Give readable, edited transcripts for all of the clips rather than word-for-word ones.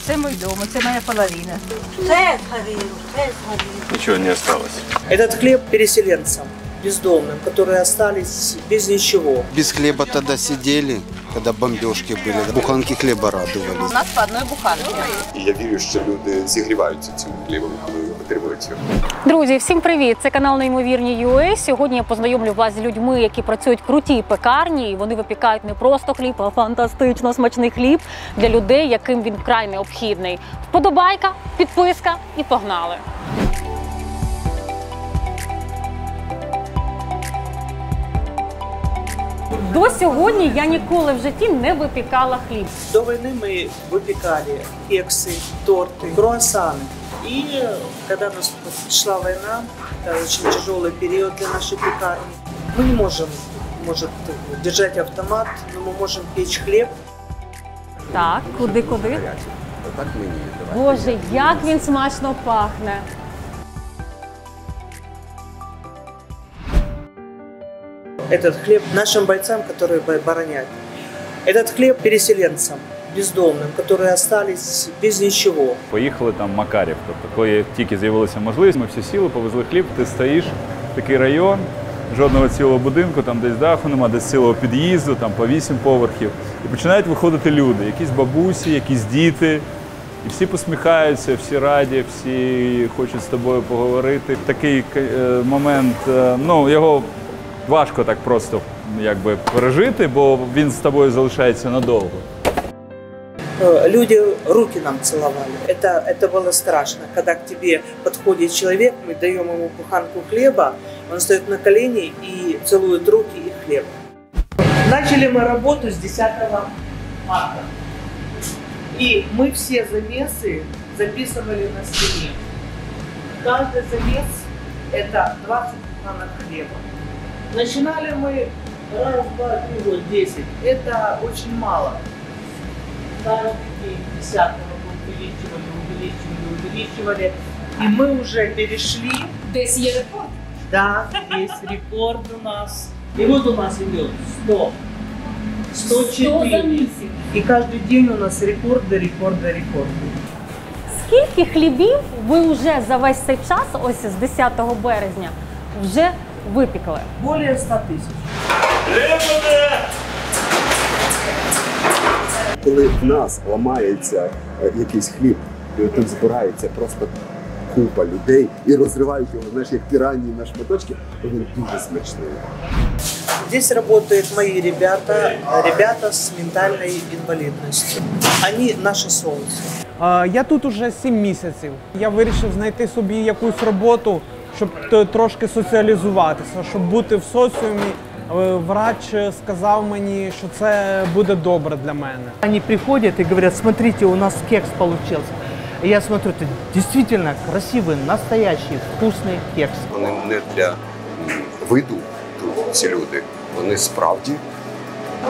Оце мій дом, це моя половина. Ничего не осталось. Этот хлеб переселенцам, бездомным, которые остались без ничего. Без хлеба тогда сидели, когда бомбежки были. Буханки хлеба радовали. У нас по одной буханці. І я вірю, що люди зігріваються цим хлібом, коли отримують його. Друзі, всім привіт! Це канал Неймовірні.ua. Сьогодні я познайомлю вас з людьми, які працюють в крутій пекарні. І вони випікають не просто хліб, а фантастично смачний хліб для людей, яким він вкрай необхідний. Вподобайка, підписка і погнали! До сьогодні я ніколи в житті не випікала хліб. До войны мы выпекали кексы, торты, круассаны. И когда пришла война, это очень тяжелый период для нашей пекарни. Мы не можем, держать автомат, но мы можем печь хлеб. Так, куди? Так мені. Боже, як він смачно пахне! Этот хлеб нашим бойцам, которые обороняют. Этот хлеб переселенцам, бездомным, которые остались без ничего. Поїхали там Макарів. Тобто, коли тільки з'явилася можливість, ми всі сіли, повезли хліб, ти стоїш, такий район, жодного цілого будинку, там десь даху нема, десь цілого під'їзду, там по 8 поверхів. І починають виходити люди, якісь бабусі, якісь діти. І всі посміхаються, всі раді, всі хочуть з тобою поговорити. Такий момент, його важко так просто пережити, бо він з тобою залишається надовго. Люди руки нам целовали. Это было страшно. Когда к тебе подходит человек, мы даем ему буханку хлеба, он встает на колени и целует руки и хлеб. Начали мы работу с 10 марта. И мы все замесы записывали на стене. Каждый замес – это 20 буханок хлеба. Начинали мы раз, два, три, вот 10. Это очень мало. Каждый день десятого увеличивали. И мы уже перешли. Десь є рекорд. Да, есть рекорд у нас. И вот у нас идет 100. 104. И каждый день у нас рекорды. Скільки хлібів ви вже за весь цей час, ось з 10 березня, вже випікли? Более 100 000. Коли в нас ламається якийсь хліб, і там збирається просто купа людей і розривають його, як піранії на шматочки, то він дуже смачний. Здесь работают мои ребята с ментальной инвалидностью. Они наше солнце. Я тут уже 7 місяців. Я вирішив знайти собі якусь роботу, щоб трошки соціалізуватися, щоб бути в соціумі. Врач сказав мені, що це буде добре для мене. Они приходят и говорят: смотрите, у нас кекс получился. И я смотрю, это действительно красивый, настоящий, вкусный кекс. Вони не для виду тут ці люди, вони справді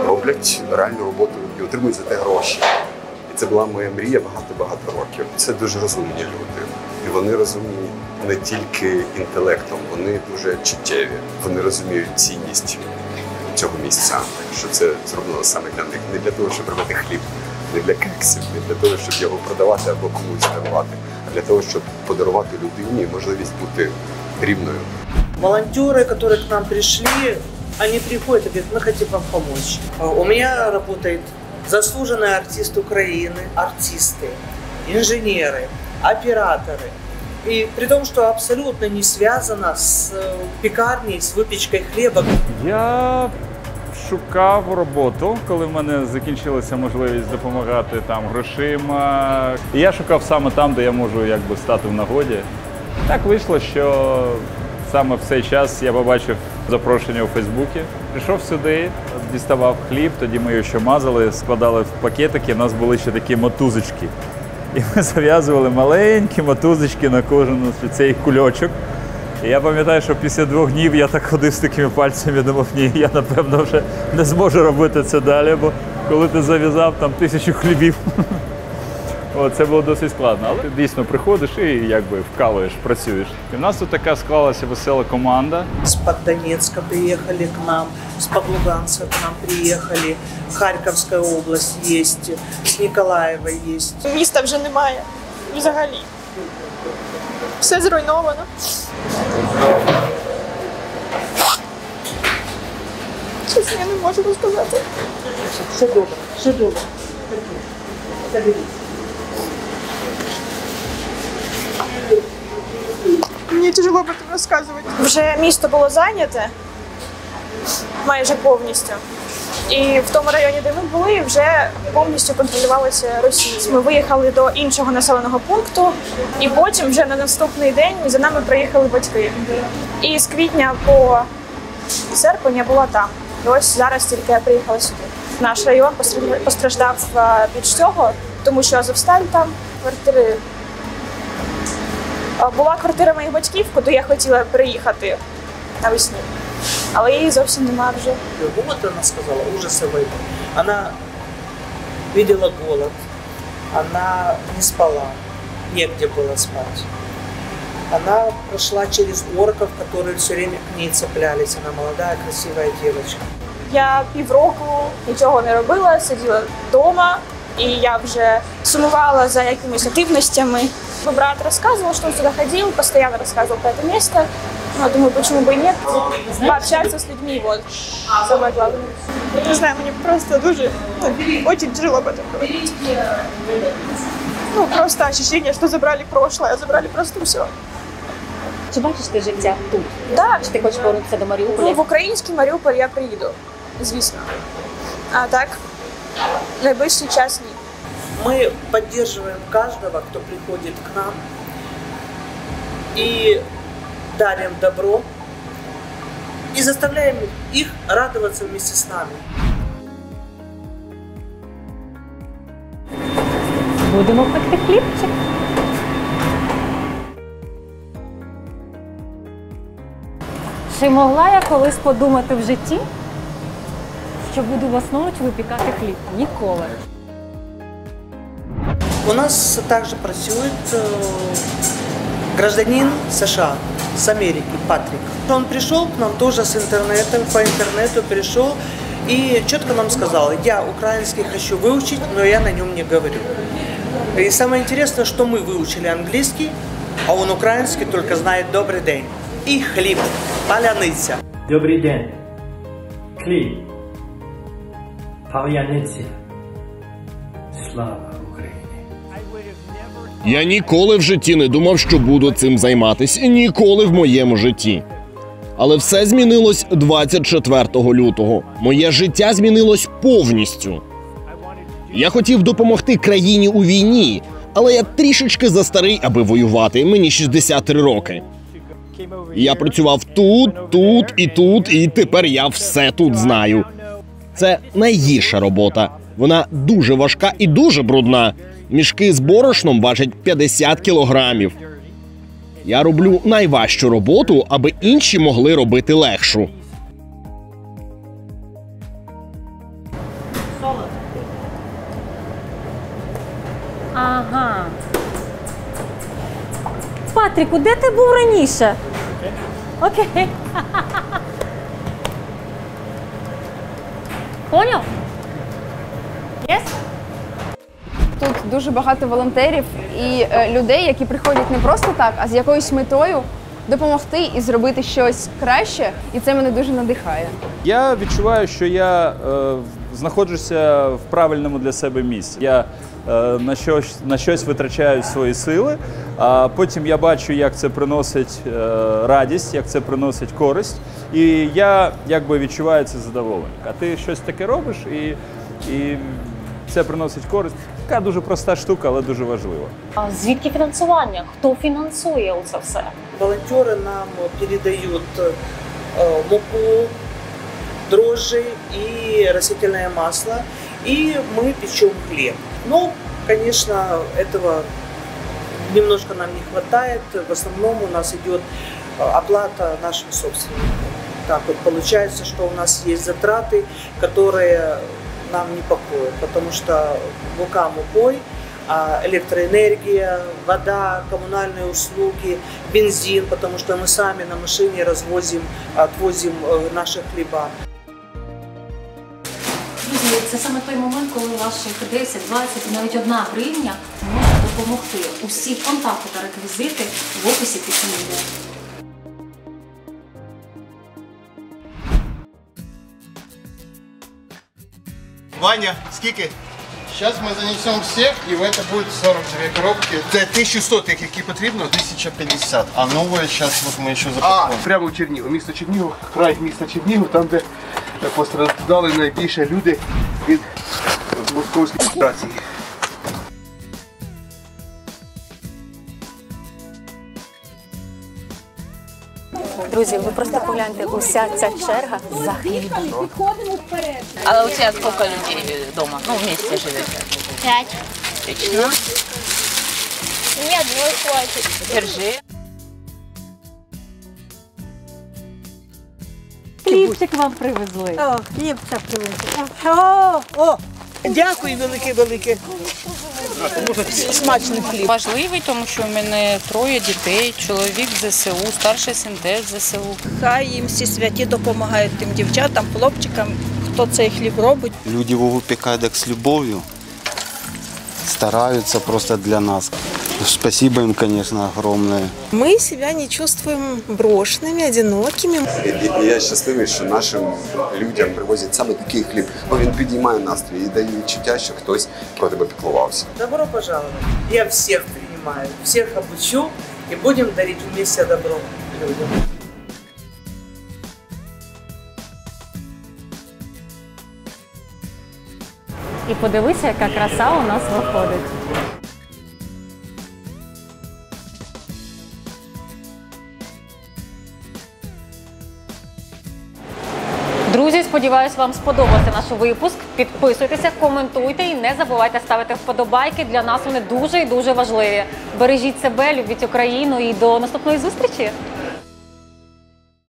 роблять реальну роботу і отримують за те гроші. І це була моя мрія багато років. Це дуже розумні люди. І вони розумні не тільки інтелектом, вони дуже чуттєві. Вони розуміють цінність цього місця, що це зроблено саме для них. Не для того, щоб робити хліб, не для кексів, не для того, щоб його продавати або комусь дарувати, а для того, щоб подарувати людині можливість бути рівною. Волонтеры, которые к нам пришли, они приходят и говорят: мы хотим вам помочь. У меня работает заслуженный артист Украины, артисты, инженеры, операторы. И при том, что абсолютно не связано с пекарней, с выпечкой хлеба. Я шукав роботу, коли в мене закінчилася можливість допомагати там грошима. І я шукав саме там, де я можу стати в нагоді. Так вийшло, що саме в цей час я побачив запрошення у Фейсбуці. Прийшов сюди, діставав хліб, тоді ми його ще мазали, складали в пакетики, у нас були ще такі мотузочки. І ми зав'язували маленькі мотузочки на кожен цей кульочок. І я пам'ятаю, що після 2 днів я так ходив з такими пальцями і думав: ні, я напевно вже не зможу робити це далі, бо коли ти зав'язав там 1000 хлібів, Це було досить складно, але ти дійсно приходиш і якби вкалуєш, працюєш. І в нас тут така склалася весела команда. Из-под Донецка приехали к нам, из-под Луганска к нам приехали, Харьковская область есть, с Николаева есть. Міста вже немає взагалі. Все зруйновано. Чесно, я не можу розказати. Все добре, все добре. Заберись. Мені тяжело об этом розказувати. Вже місто було зайняте майже повністю. І в тому районі, де ми були, вже повністю контролювалося Росією. Ми виїхали до іншого населеного пункту, і потім вже на наступний день за нами приїхали батьки. І з квітня по серпень я була там. І ось зараз тільки я приїхала сюди. Наш район постраждав більш цього, тому що Азовсталь там, квартири. Була квартира моїх батьків, куди я хотіла приїхати навесні. Але її зовсім немає вже. Вот она сказала, ужасы войны. Она видела голод, она не спала, негде было спать. Она прошла через орков, которые все время к ней цеплялись. Она молодая, красивая девочка. Я півроку нічого не робила, сиділа вдома, і я вже сумувала за якимись активностями. Мой брат рассказывал, что он сюда ходил, постоянно рассказывал про это место. Ну, думаю, почему бы и нет, пообщаться с людьми, вот, самое главное. Не знаю, мне просто дуже, очень тяжело об этом говорить. Ну, просто ощущение, что забрали прошлое, забрали просто все. Чи бачиш ти життя тут? Да. Чи ти хочеш повернутися до Маріуполя? Ну, в український Маріуполь я приїду, звісно. А так, в найближчий час ні. Мы поддерживаем каждого, кто приходит к нам, и дарим добро, и заставляем их радоваться вместе с нами. Будемо пекти хлібчик. Чи могла я колись подумати в житті, що буду власноруч випікати хліб? Ніколи. У нас также працюет гражданин США с Америки, Патрик. Он пришел к нам тоже с интернетом, по интернету пришел и четко нам сказал: я украинский хочу выучить, но я на нем не говорю. И самое интересное, что мы выучили английский, а он украинский только знает «добрый день» и «хлеб», «паляниця». Добрий день. Хліб. Паляниця. Слава Україні. Я ніколи в житті не думав, що буду цим займатися. Ніколи в моєму житті. Але все змінилось 24 лютого. Моє життя змінилось повністю. Я хотів допомогти країні у війні, але я трішечки застарий, аби воювати. Мені 63 роки. Я працював тут, і тепер я все тут знаю. Це найгірша робота. Вона дуже важка і дуже брудна. Мішки з борошном важать 50 кілограмів. Я роблю найважчу роботу, аби інші могли робити легшу. Ага. Патріку, де ти був раніше? Окей. Поняв? Єс? Тут дуже багато волонтерів і людей, які приходять не просто так, а з якоюсь метою допомогти і зробити щось краще, і це мене дуже надихає. Я відчуваю, що я знаходжуся в правильному для себе місці. Я на щось витрачаю свої сили, а потім я бачу, як це приносить радість, як це приносить користь, і я якби відчуваю це задоволення. А ти щось таке робиш, і це приносить користь. Така дуже проста штука, але дуже важлива. А звідки фінансування? Хто фінансує це все? Волонтеры нам передают муку, дрожжи и растительное масло, и мы печем хлеб. Но, конечно, этого немножко нам не хватает. В основном у нас идет оплата нашим собственникам. Так вот получается, что у нас есть затраты, которые нам не покроют, потому что мука мукой, электроэнергия, вода, коммунальные услуги, бензин, потому что мы сами на машине отвозим наши хлеба. Друзі, це саме той момент, коли ваших 10, 20 і навіть 1 гривня може допомогти. Усі контакти та реквізити в описі під цим відео. Ваня, скільки? Сейчас мы занесем всех, и в это будет 42 коробки. Это 1100 тих, які потрібно? 1050. А новое сейчас вот мы еще запакуємо. Прямо в Чернігів. Місто Чернігів, край міста Чернігів, там, де постраждали найбільше люди від Московської окупації. Друзі, ви просто погляньте, уся ця черга за хлібом. А у тебя сколько людей дома? Ну, вместе живете? 5. Отлично. Мне одной хватит. Держи. Хлібчик вам привезли. О, хлібця привезли. О, Дякую велике. Смачний хліб. Важливий, тому що в мене 3 дітей, чоловік ЗСУ, старший син теж ЗСУ. Хай їм всі святі допомагають тим дівчатам, хлопчикам, хто цей хліб робить. Люди его выпекают с любовью, стараются просто для нас. Спасибо им, конечно, огромное. Мы себя не чувствуем брошенными, одинокими. І я щасливий, що нашим людям привозять саме такий хліб, бо він підіймає настрій і дає відчуття, що хтось про тебе піклувався. Добро пожаловать. Я всех принимаю, всех обучу и будем дарить вместе добро людям. І подивися, яка краса у нас виходить. Друзі, сподіваюсь, вам сподобався наш випуск. Підписуйтеся, коментуйте і не забувайте ставити вподобайки. Для нас вони дуже і дуже важливі. Бережіть себе, любіть Україну і до наступної зустрічі!